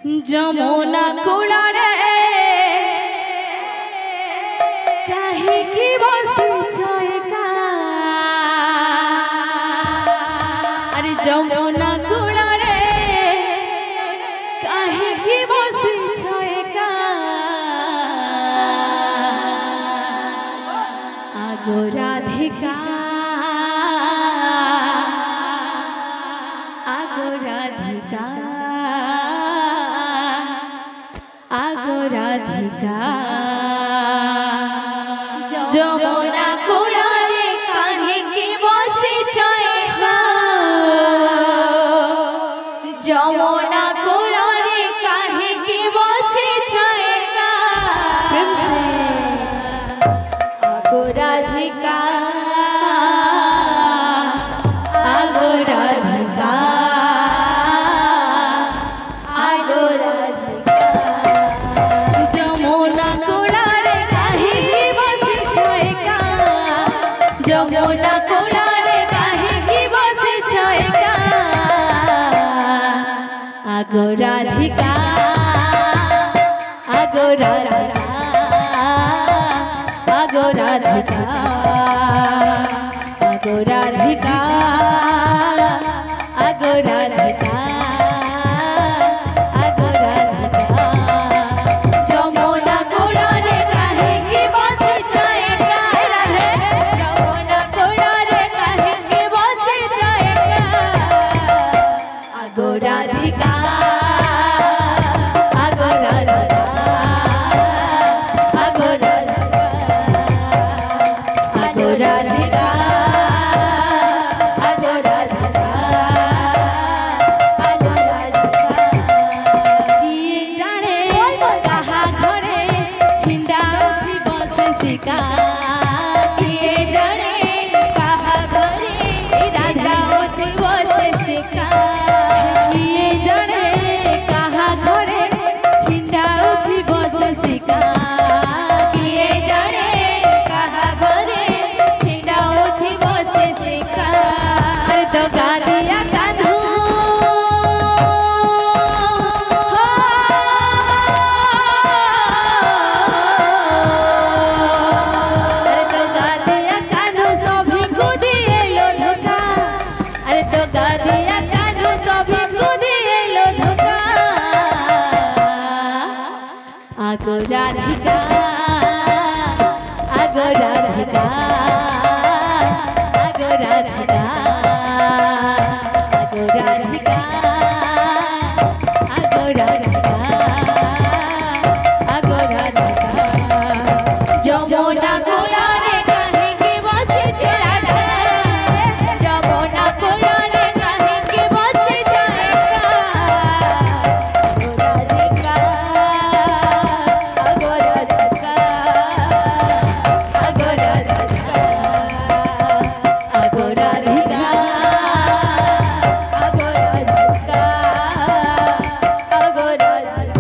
যমুনা কুড়ারে কাহিকি বসিছ একা আরে যমুনা কুড়ারে কাহিকি বসিছ একা আগো রাধিকা আগো রাধিকা আগো রাধিকা যমুনা কুড়ারে কাহিকি বসিছ একা যমুনা কুড়ারে কাহিকি বসিছ একা আগো রাধিকা আগো রাধিকা আগো রাধিকা যমুনা কুড়ারে কাহিকি বসিছ একা যমুনা কুড়ারে কাহিকি বসিছ একা আগো রাধিকা আগো রাধিকা আগো রাধিকা আগো রাধিকা আগো রাধিকা আগো রাধিকা যমুনা কুড়ারে কাহিকি বসিছ একা রাধে যমুনা কুড়ারে কাহিকি বসিছ একা আগো রাধিকা আগো রাধিকা আগো রাধিকা আগো রাধিকা আগো রাধিকা আগো রাধিকা কিয়ে জানে কাহা ঘরে ছিন্ডা উঠি বসে শিকা কিয়ে জানে কাহা ঘরে ছিন্ডা উঠি বসে শিকা কিয়ে জানে কাহা ঘরে ছিন্ডা উঠি বসে শিকা কিয়ে জানে কাহা ঘরে ছিন্ডা উঠি বসে শিকা আরে তো গাদিয়া কানু আরে তো গাদিয়া কানু সভি গুদি এলো ধোকা আরে তো গাদিয়া কানু সভি গুদি এলো ধোকা আগো রাধিকা আগো রাধিকা আগো রাধিকা আগো রাধিকা আগো রাধিকা আগো রাধিকা যমুনা কুড়ারে কাহিকি বসিছ একা যমুনা কুড়ারে কাহিকি বসিছ একা আগো রাধিকা আগো রাধিকা আগো রাধিকা আগো রাধিকা আগো রাধিকা আগো রাধিকা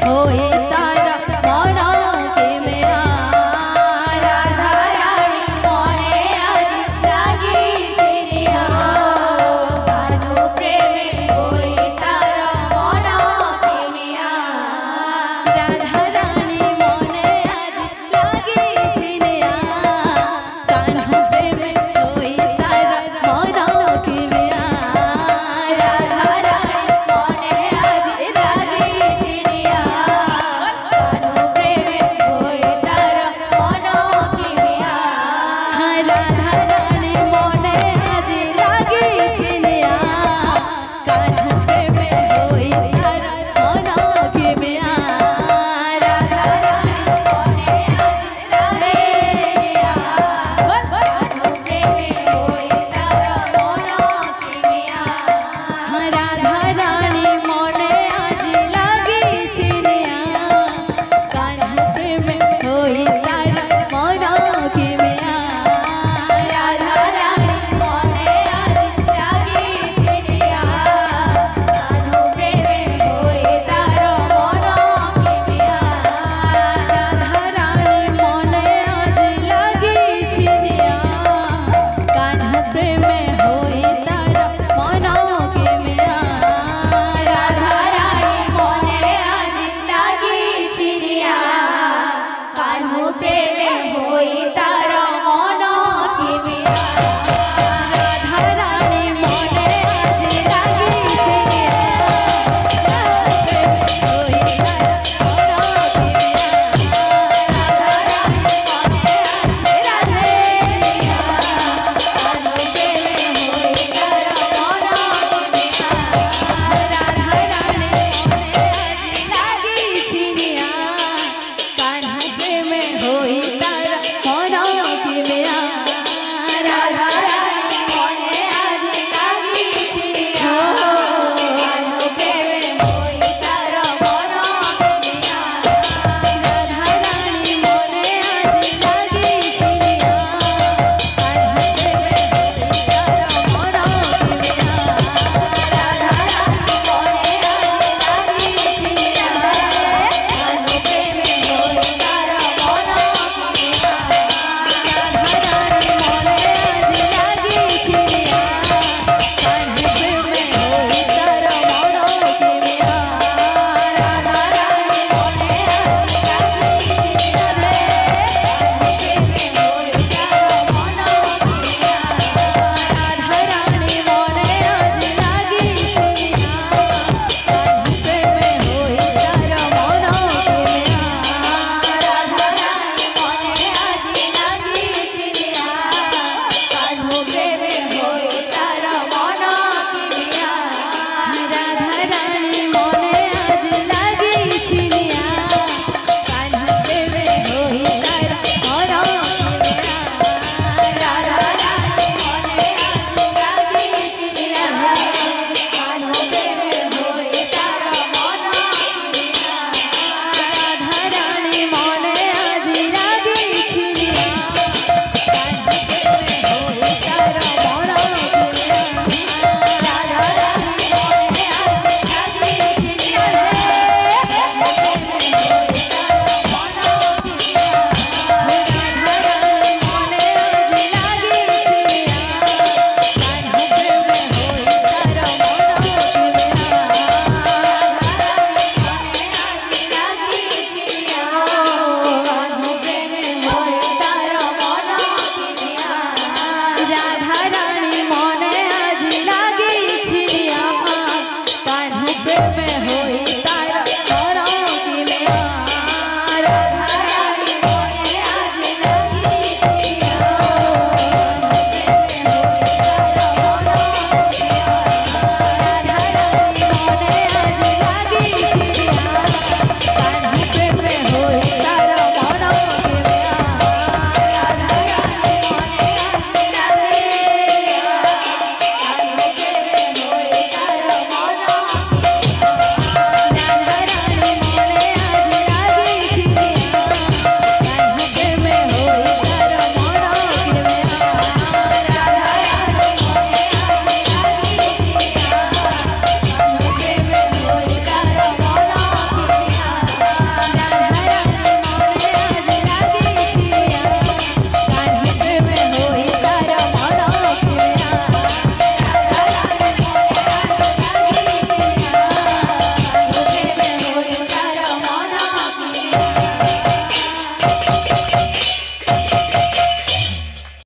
হয়ে